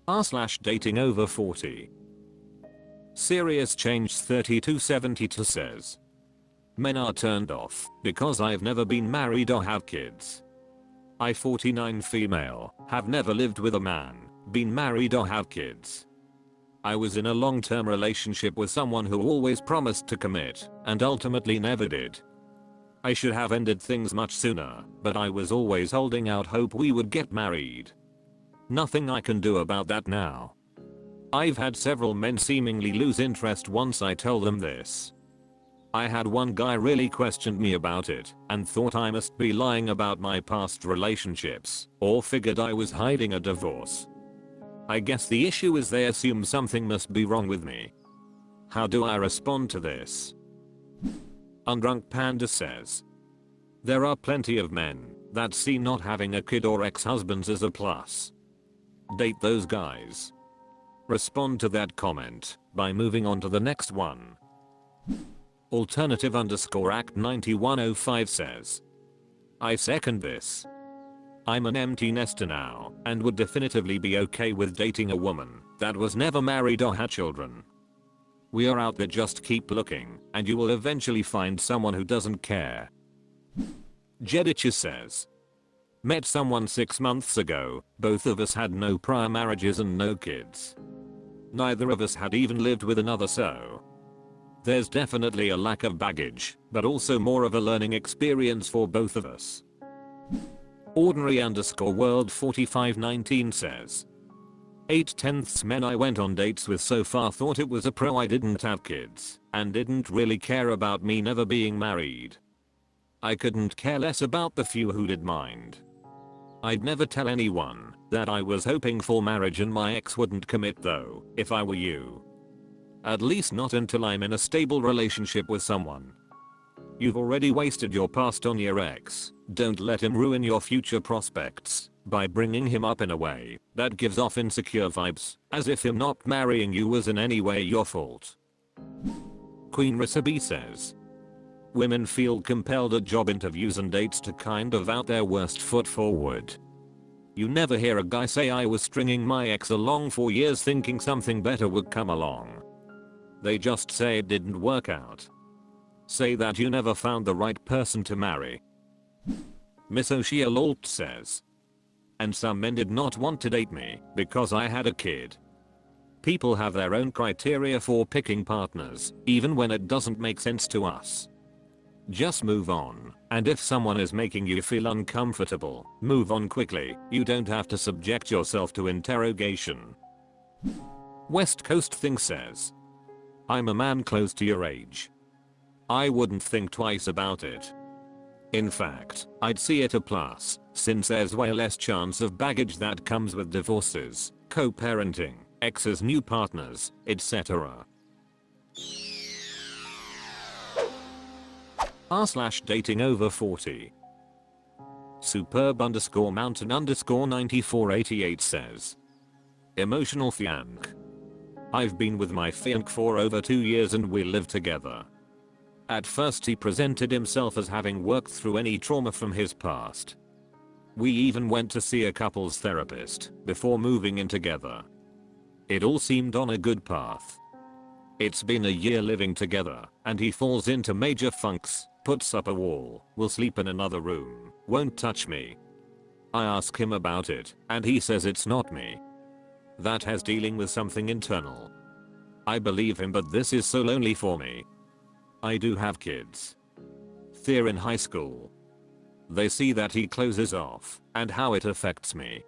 r/datingoverforty. Serious Change 3272 says, men are turned off because I've never been married or have kids. I 49 female, have never lived with a man, been married or have kids. I was in a long-term relationship with someone who always promised to commit and ultimately never did. I should have ended things much sooner, but I was always holding out hope we would get married. Nothing I can do about that now. I've had several men seemingly lose interest once I tell them this. I had one guy really questioned me about it and thought I must be lying about my past relationships or figured I was hiding a divorce. I guess the issue is they assume something must be wrong with me. How do I respond to this? Undrunk Panda says, there are plenty of men that see not having a kid or ex-husbands as a plus. Date those guys. Respond to that comment by moving on to the next one. Alternative_act 9105 says, I second this. I'm an empty nester now and would definitively be okay with dating a woman that was never married or had children. We are out there, just keep looking and you will eventually find someone who doesn't care. Jedicha says, met someone 6 months ago, both of us had no prior marriages and no kids. Neither of us had even lived with another, so there's definitely a lack of baggage, but also more of a learning experience for both of us. Ordinary_world 4519 says, 8/10 men I went on dates with so far thought it was a pro I didn't have kids and didn't really care about me never being married. I couldn't care less about the few who did mind. I'd never tell anyone that I was hoping for marriage and my ex wouldn't commit though, if I were you. At least not until I'm in a stable relationship with someone. You've already wasted your past on your ex. Don't let him ruin your future prospects by bringing him up in a way that gives off insecure vibes, as if him not marrying you was in any way your fault. Queen Recipe says, women feel compelled at job interviews and dates to kind of out their worst foot forward. You never hear a guy say I was stringing my ex along for years thinking something better would come along. They just say it didn't work out. Say that you never found the right person to marry. Miss O'Shea Alt says, and some men did not want to date me because I had a kid. People have their own criteria for picking partners, even when it doesn't make sense to us. Just move on, and if someone is making you feel uncomfortable, move on quickly. You don't have to subject yourself to interrogation. West Coast Thing says, I'm a man close to your age. I wouldn't think twice about it. In fact, I'd see it a plus, since there's way less chance of baggage that comes with divorces, co-parenting, exes, new partners, etc. r/datingoverforty. Superb_mountain_9488 says, emotional fianc. I've been with my fianc for over 2 years and we live together. At first he presented himself as having worked through any trauma from his past. We even went to see a couples therapist before moving in together. It all seemed on a good path. It's been a year living together and he falls into major funks, puts up a wall, will sleep in another room, won't touch me. I ask him about it and he says it's not me. That has dealing with something internal. I believe him, but this is so lonely for me. I do have kids. They're in high school. They see that he closes off and how it affects me.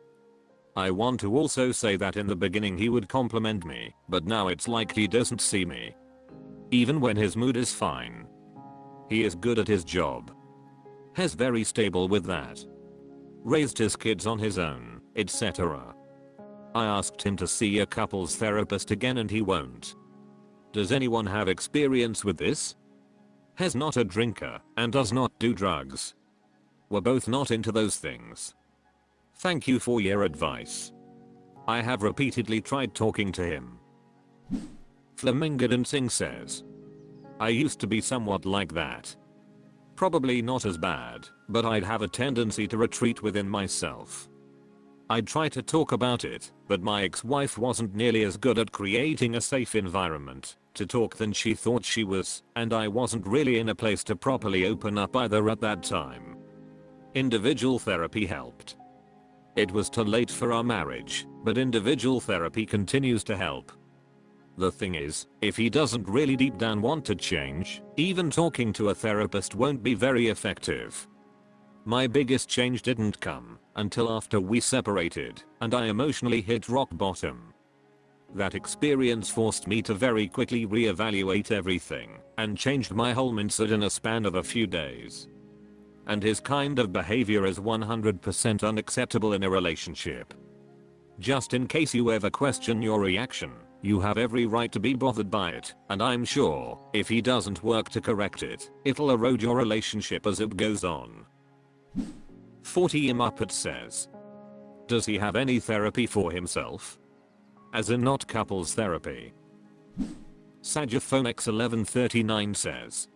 I want to also say that in the beginning he would compliment me, but now it's like he doesn't see me. Even when his mood is fine. He is good at his job. He's very stable with that. Raised his kids on his own, etc. I asked him to see a couples therapist again and he won't. Does anyone have experience with this? He's not a drinker and does not do drugs. We're both not into those things. Thank you for your advice. I have repeatedly tried talking to him. Flamingo Dancing says, I used to be somewhat like that. Probably not as bad, but I'd have a tendency to retreat within myself. I'd try to talk about it, but my ex-wife wasn't nearly as good at creating a safe environment to talk than she thought she was, and I wasn't really in a place to properly open up either at that time. Individual therapy helped. It was too late for our marriage, but individual therapy continues to help. The thing is, if he doesn't really deep down want to change, even talking to a therapist won't be very effective. My biggest change didn't come until after we separated and I emotionally hit rock bottom. That experience forced me to very quickly reevaluate everything and changed my whole mindset in a span of a few days. And his kind of behavior is 100% unacceptable in a relationship. Just in case you ever question your reaction, you have every right to be bothered by it, and I'm sure, if he doesn't work to correct it, it'll erode your relationship as it goes on. 40 Muppet says, does he have any therapy for himself? As in not couples therapy. Sagaphonex1139 says,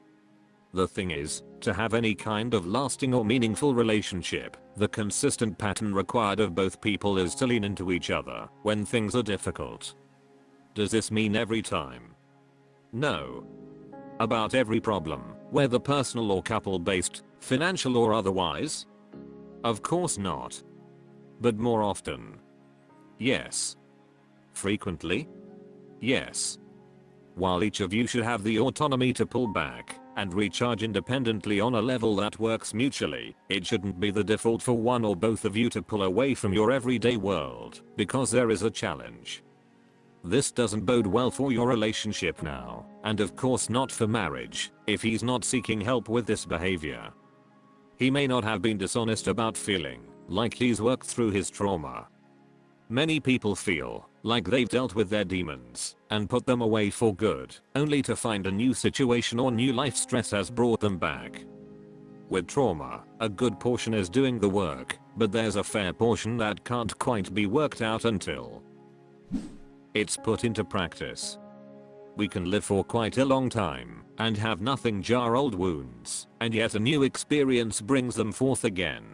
the thing is, to have any kind of lasting or meaningful relationship, the consistent pattern required of both people is to lean into each other when things are difficult. Does this mean every time? No. About every problem, whether personal or couple based, financial or otherwise? Of course not. But more often? Yes. Frequently? Yes. While each of you should have the autonomy to pull back and recharge independently on a level that works mutually, it shouldn't be the default for one or both of you to pull away from your everyday world because there is a challenge. This doesn't bode well for your relationship now, and of course not for marriage, if he's not seeking help with this behavior. He may not have been dishonest about feeling like he's worked through his trauma. Many people feel like they've dealt with their demons and put them away for good, only to find a new situation or new life stress has brought them back. With trauma, a good portion is doing the work, but there's a fair portion that can't quite be worked out until it's put into practice. We can live for quite a long time and have nothing jar old wounds, and yet a new experience brings them forth again.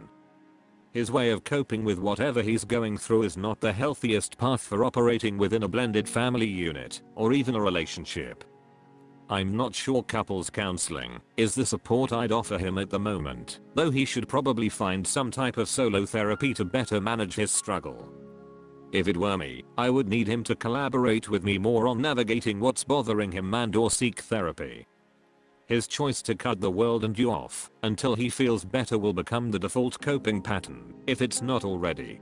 His way of coping with whatever he's going through is not the healthiest path for operating within a blended family unit or even a relationship. I'm not sure couples counseling is the support I'd offer him at the moment, though he should probably find some type of solo therapy to better manage his struggle. If it were me, I would need him to collaborate with me more on navigating what's bothering him and/or seek therapy. His choice to cut the world and you off until he feels better will become the default coping pattern, if it's not already.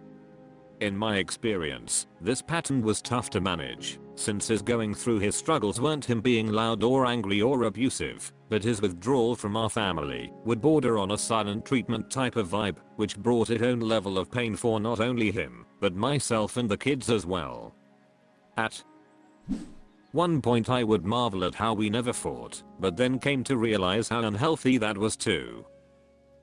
In my experience, this pattern was tough to manage, since his going through his struggles weren't him being loud or angry or abusive, but his withdrawal from our family would border on a silent treatment type of vibe, which brought its own level of pain for not only him, but myself and the kids as well. At one point I would marvel at how we never fought, but then came to realize how unhealthy that was too.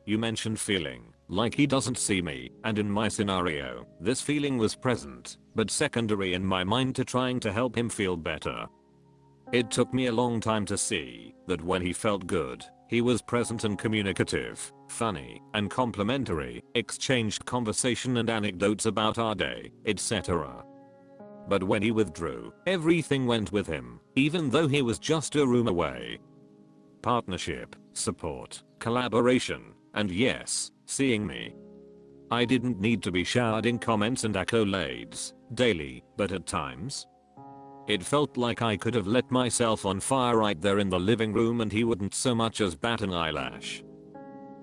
You mentioned feeling like he doesn't see me, and in my scenario, this feeling was present, but secondary in my mind to trying to help him feel better. It took me a long time to see that when he felt good, he was present and communicative, funny, and complimentary, exchanged conversation and anecdotes about our day, etc. But when he withdrew, everything went with him, even though he was just a room away. Partnership, support, collaboration, and yes, seeing me. I didn't need to be showered in comments and accolades daily, but at times, it felt like I could have lit myself on fire right there in the living room and he wouldn't so much as bat an eyelash.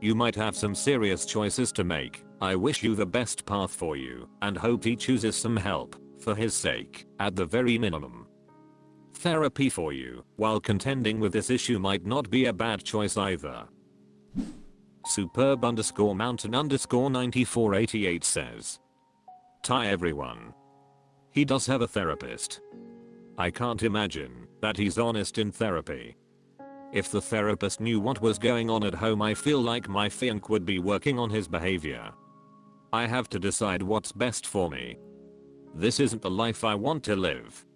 You might have some serious choices to make. I wish you the best path for you and hope he chooses some help, for his sake, at the very minimum. Therapy for you while contending with this issue might not be a bad choice either. Superb_mountain_9488 says, "Hi everyone. He does have a therapist. I can't imagine that he's honest in therapy. If the therapist knew what was going on at home, I feel like my fianc would be working on his behavior. I have to decide what's best for me. This isn't the life I want to live."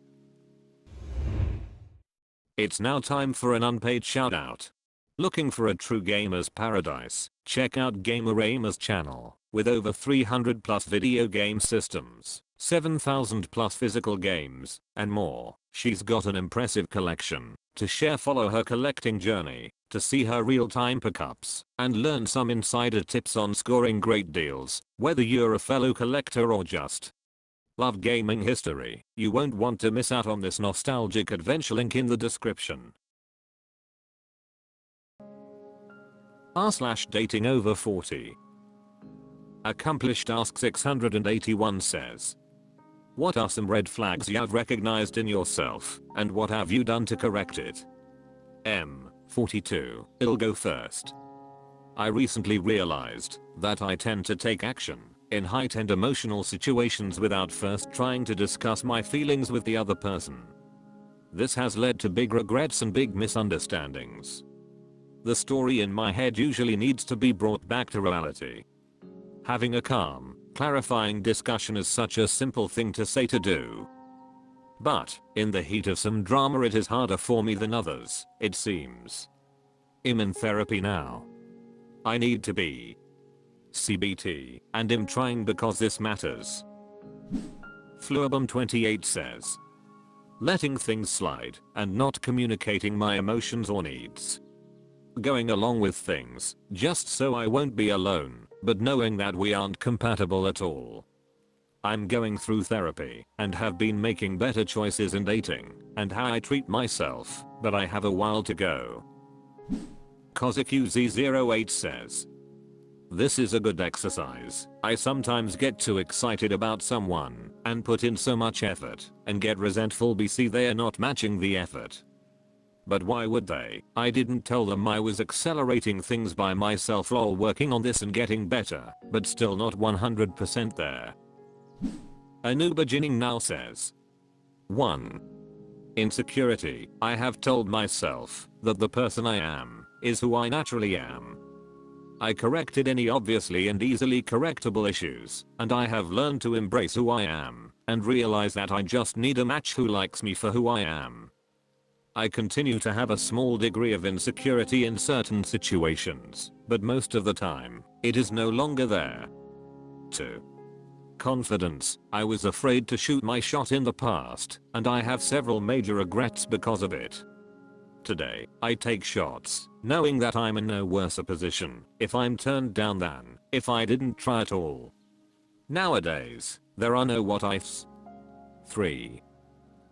It's now time for an unpaid shout out. Looking for a true gamer's paradise? Check out Gamerama's channel, with over 300 plus video game systems, 7,000 plus physical games, and more. She's got an impressive collection to share. Follow her collecting journey to see her real-time pickups and learn some insider tips on scoring great deals, whether you're a fellow collector or just love gaming history. You won't want to miss out on this nostalgic adventure. Link in the description. r/datingoverforty. Accomplished Ask 681 says, what are some red flags you've recognized in yourself, and what have you done to correct it? 42. I'll go first. I recently realized that I tend to take action in heightened emotional situations without first trying to discuss my feelings with the other person. This has led to big regrets and big misunderstandings. The story in my head usually needs to be brought back to reality. Having a calm, clarifying discussion is such a simple thing to say to do. But, in the heat of some drama, it is harder for me than others, it seems. I'm in therapy now. I need to be CBT, and I'm trying because this matters. Fluabum28 says, letting things slide and not communicating my emotions or needs. Going along with things just so I won't be alone, but knowing that we aren't compatible at all. I'm going through therapy and have been making better choices in dating and how I treat myself, but I have a while to go. CosicUZ08 says, this is a good exercise. I sometimes get too excited about someone and put in so much effort and get resentful because they are not matching the effort. But why would they? I didn't tell them I was accelerating things by myself while working on this and getting better, but still not 100% there. Anuba now says, 1. Insecurity. I have told myself that the person I am is who I naturally am. I corrected any obviously and easily correctable issues, and I have learned to embrace who I am and realize that I just need a match who likes me for who I am. I continue to have a small degree of insecurity in certain situations, but most of the time, it is no longer there. 2. Confidence. I was afraid to shoot my shot in the past, and I have several major regrets because of it. Today, I take shots, knowing that I'm in no worse a position if I'm turned down than if I didn't try at all. Nowadays, there are no what ifs. 3.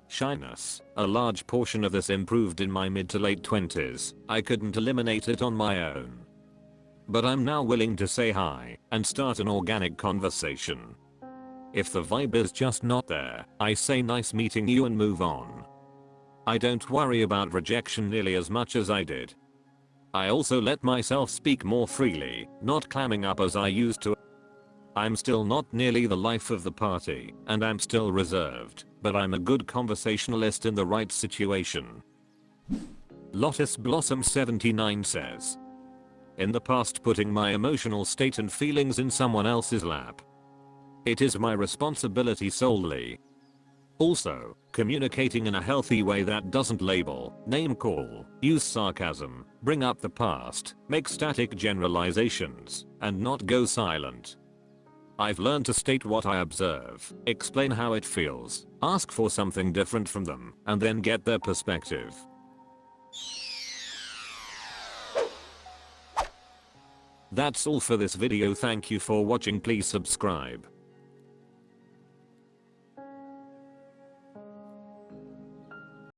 Shyness. A large portion of this improved in my mid to late 20s. I couldn't eliminate it on my own. But I'm now willing to say hi and start an organic conversation. If the vibe is just not there, I say nice meeting you and move on. I don't worry about rejection nearly as much as I did. I also let myself speak more freely, not clamming up as I used to. I'm still not nearly the life of the party, and I'm still reserved, but I'm a good conversationalist in the right situation. Lotus Blossom 79 says, in the past, putting my emotional state and feelings in someone else's lap. It is my responsibility solely. Also, communicating in a healthy way that doesn't label, name call, use sarcasm, bring up the past, make static generalizations, and not go silent. I've learned to state what I observe, explain how it feels, ask for something different from them, and then get their perspective. That's all for this video. Thank you for watching. Please subscribe.